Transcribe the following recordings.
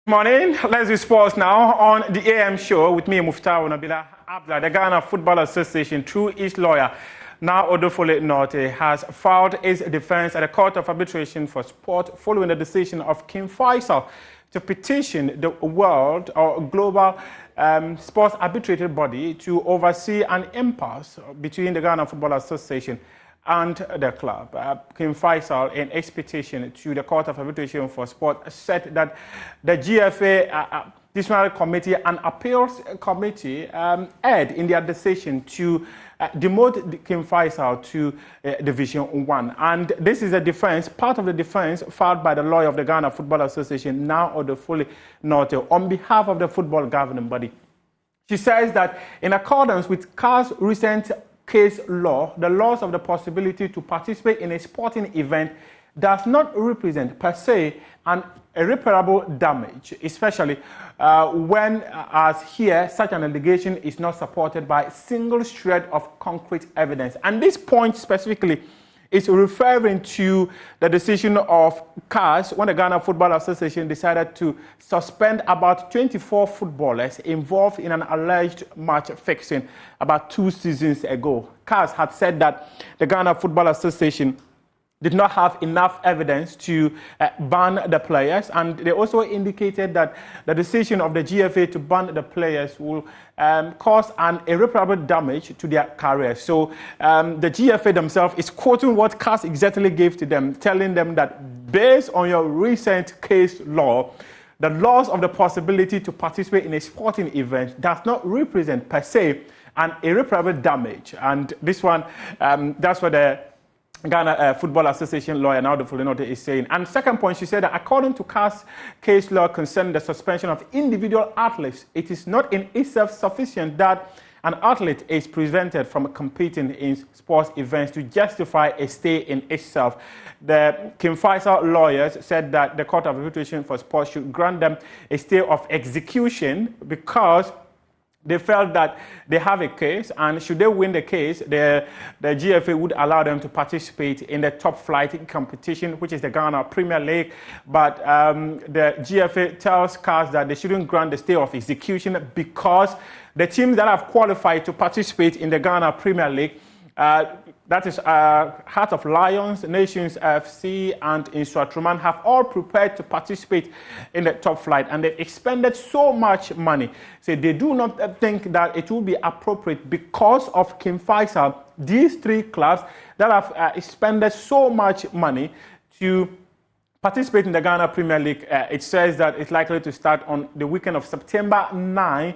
Morning, let's do sports now on the AM show with me, Muftar Nabila Abla. The Ghana Football Association, through its lawyer, now Odofole Norte, has filed its defense at the Court of Arbitration for Sport following the decision of King Faisal to petition the world or global sports arbitrated body to oversee an impasse between the Ghana Football Association and the club. King Faisal, in its petition to the Court of Arbitration for Sport, said that the GFA Disciplinary Committee and Appeals Committee erred in their decision to demote King Faisal to Division 1. And this is a defense, part of the defense filed by the lawyer of the Ghana Football Association, now Odofole Norte, on behalf of the football governing body. She says that in accordance with CAS recent case law, the loss of the possibility to participate in a sporting event does not represent per se an irreparable damage, especially when, as here, such an allegation is not supported by a single shred of concrete evidence. And this point specifically is referring to the decision of CAS when the Ghana Football Association decided to suspend about 24 footballers involved in an alleged match fixing about 2 seasons ago. CAS had said that the Ghana Football Association did not have enough evidence to ban the players, and they also indicated that the decision of the GFA to ban the players will cause an irreparable damage to their careers. So the GFA themselves is quoting what CAS exactly gave to them, telling them that based on your recent case law, the loss of the possibility to participate in a sporting event does not represent per se an irreparable damage. And this one, that's what the Ghana Football Association lawyer now Odofole Norte is saying. And second point, she said that according to CAS case law concerning the suspension of individual athletes, it is not in itself sufficient that an athlete is prevented from competing in sports events to justify a stay in itself. The King Faisal lawyers said that the Court of Arbitration for Sports should grant them a stay of execution because they felt that they have a case, and should they win the case, the GFA would allow them to participate in the top flight competition, which is the Ghana Premier League. But the GFA tells CAS that they shouldn't grant the stay of execution because the teams that have qualified to participate in the Ghana Premier League, that is Heart of Lions, Nations FC, and Insha, have all prepared to participate in the top flight, and they've expended so much money. So they do not think that it will be appropriate because of King Faisal, these 3 clubs that have expended so much money to participate in the Ghana Premier League. It says that it's likely to start on the weekend of September 9,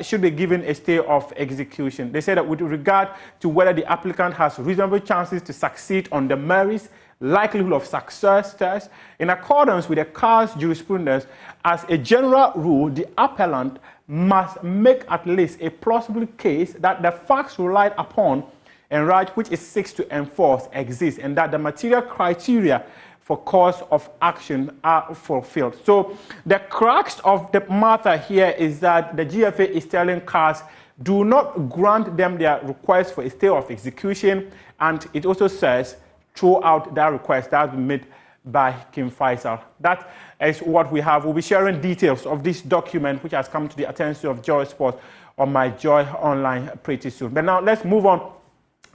should be given a stay of execution. They say that with regard to whether the applicant has reasonable chances to succeed on the merits, likelihood of success test, in accordance with the CAS jurisprudence, as a general rule, the appellant must make at least a plausible case that the facts relied upon and right which it seeks to enforce exist, and that the material criteria for course of action are fulfilled. So the crux of the matter here is that the GFA is telling CAS, do not grant them their request for a stay of execution, and it also says throw out that request that has been made by King Faisal. That is what we have. We'll be sharing details of this document, which has come to the attention of Joy Sports on my Joy Online pretty soon. But now let's move on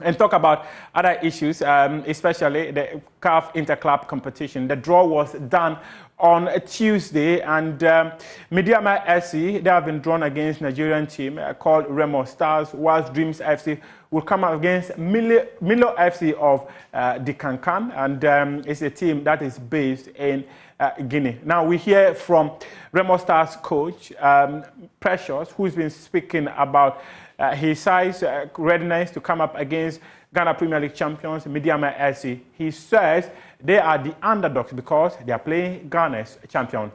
and talk about other issues, especially the CAF Interclub competition. The draw was done on a Tuesday, and Mediama SC, they have been drawn against Nigerian team called Remo Stars, whilst Dreams FC will come up against Milo FC of the Kankan, and it's a team that is based in Guinea. Now we hear from Remo Stars coach Precious, who's been speaking about his side's readiness to come up against Ghana Premier League champions, Mediama SC. He says they are the underdogs because they are playing Ghana's champion.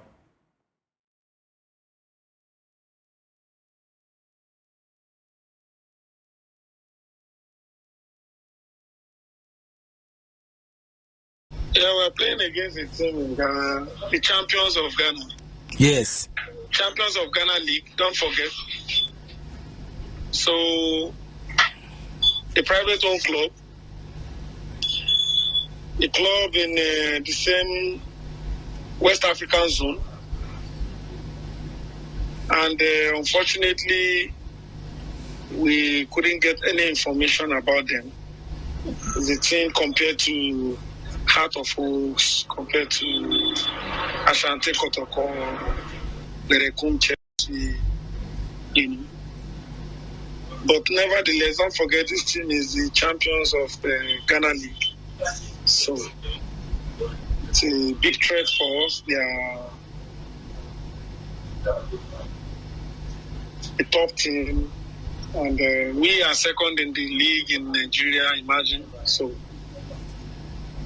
Yeah, we're playing against a team in Ghana, the champions of Ghana. Yes. Champions of Ghana League, don't forget. So, a private-owned club, a club in the same West African zone, And unfortunately, we couldn't get any information about them. The team compared to Heart of Oaks, compared to Ashanti Kotoko, Berekum Chelsea, But nevertheless, don't forget this team is the champions of the Ghana League. So it's a big threat for us. They are a top team. And we are second in the league in Nigeria, imagine. So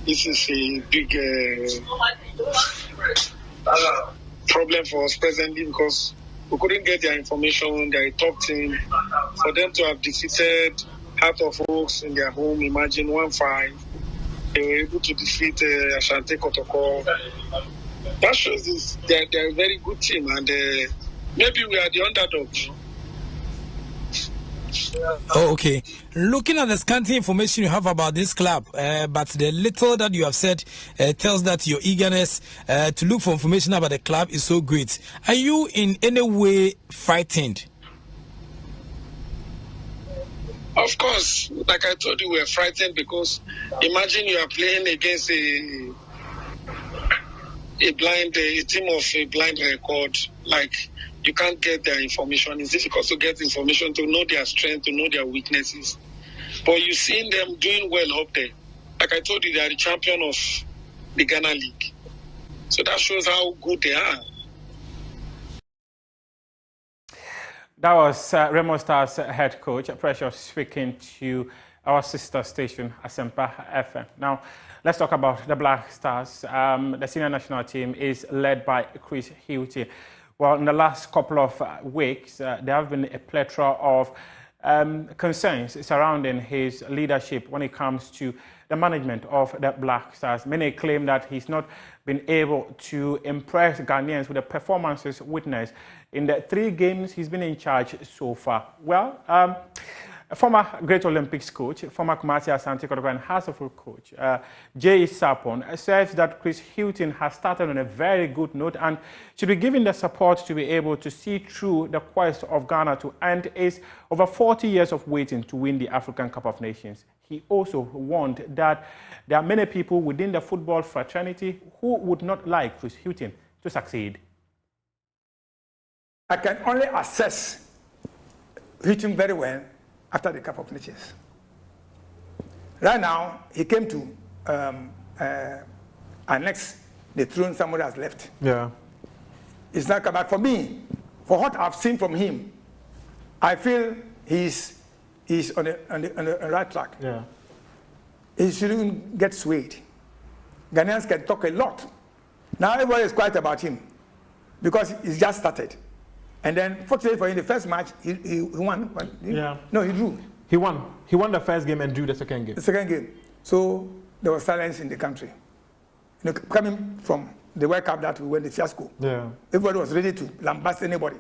this is a big problem for us presently because we couldn't get their information. They're a top team. For them to have defeated Heart of Oaks in their home, imagine 1-5. They were able to defeat Ashanti Kotoko. That shows this, they're a very good team. And maybe we are the underdogs. Oh, okay. Looking at the scanty information you have about this club, but the little that you have said tells that your eagerness to look for information about the club is so great. Are you in any way frightened? Of course, like I told you, we're frightened because imagine you are playing against a team of a blind record. Like, you can't get their information. It's difficult to get information, to know their strength, to know their weaknesses. But you've seen them doing well up there. Like I told you, they are the champion of the Ghana League. So that shows how good they are. That was Remo Stars head coach, Precious, speaking to our sister station, Asempa FM. Now, let's talk about the Black Stars. The senior national team is led by Chris Hilton. Well, in the last couple of weeks, there have been a plethora of concerns surrounding his leadership when it comes to the management of the Black Stars. Many claim that he's not been able to impress Ghanaians with the performances witnessed in the 3 games he's been in charge so far. Well, a former Great Olympics coach, former Kumasi Asante Kotoko and Hassel coach, Jay Sapon, says that Chris Hilton has started on a very good note and should be given the support to be able to see through the quest of Ghana to end its over 40 years of waiting to win the African Cup of Nations. He also warned that there are many people within the football fraternity who would not like Chris Hilton to succeed. I can only assess Hilton very well after the Cup of Nations. Right now, he came to annex the throne somebody has left. Yeah. It's not come back. For me, for what I've seen from him, I feel he's on the right track. Yeah. He shouldn't get swayed. Ghanaians can talk a lot. Now everybody is quiet about him because he's just started. And then, fortunately for him, the first match, he won. Yeah. No, he drew. He won. He won the first game and drew the second game. The second game. So there was silence in the country. You know, coming from the World Cup that we went the fiasco. Yeah. Everybody was ready to lambast anybody.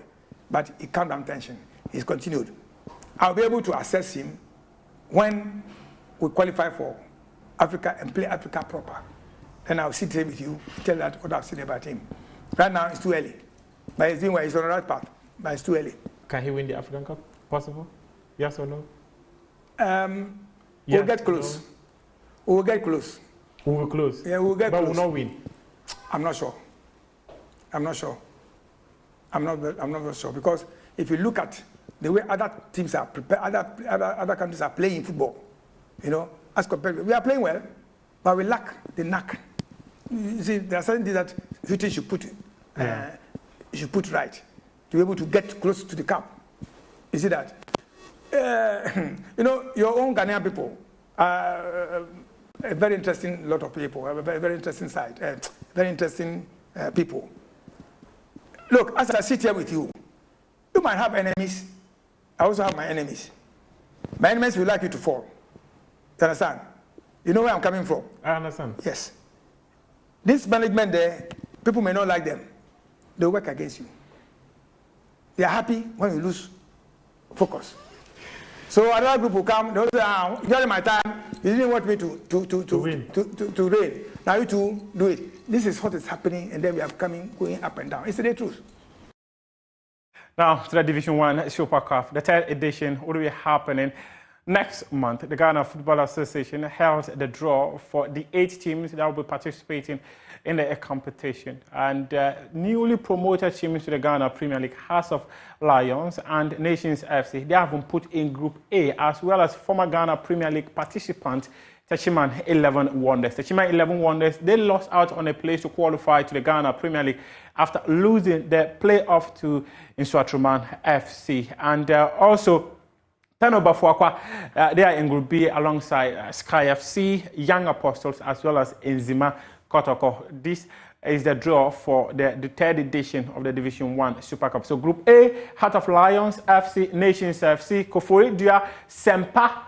But he calmed down tension. He's continued. I'll be able to assess him when we qualify for Africa and play Africa proper. Then I'll sit here with you, tell that what I've seen about him. Right now, it's too early. But he's doing well. He's on the right path. But it's too early. Can he win the African Cup? Possible? Yes or no? We'll get close. No. We'll get close. We will close. Yeah, we'll get but close. But we'll not win. I'm not sure. I'm not sure. I'm not very sure because if you look at the way other teams are prepared, other countries are playing football, you know, as compared, we are playing well, but we lack the knack. You see, there are certain things that Hilton should put right to be able to get close to the cup. You see that? You know, your own Ghanaian people are a very interesting lot of people, have a very, very interesting side, very interesting people. Look, as I sit here with you, you might have enemies. I also have my enemies. My enemies will like you to fall. You understand? You know where I'm coming from? I understand. Yes. This management there, people may not like them. They work against you. They are happy when you lose focus. So another group will come, they'll say, during my time, you didn't want me to reign. Now you two do it. This is what is happening, and then we are going up and down. It's the truth. Now to the Division 1 Super Cup. The third edition will be happening next month. The Ghana Football Association held the draw for the 8 teams that will be participating in the competition. And newly promoted teams to the Ghana Premier League, House of Lions and Nations FC, they have been put in Group A, as well as former Ghana Premier League participant Techiman 11 Wonders. Techiman 11 Wonders, they lost out on a place to qualify to the Ghana Premier League after losing the playoff to Insha FC. And also, Tano Bafuakwa, they are in Group B alongside Sky FC, Young Apostles, as well as Enzima Kotoko. This is the draw for the third edition of the Division 1 Super Cup. So Group A, Heart of Lions FC, Nations FC, Kofori Dua, Sempa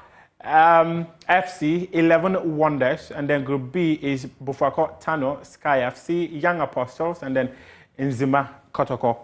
FC, 11 Wonders, and then Group B is Bufuako Tano, Sky FC, Young Apostles, and then Enzima Kotoko.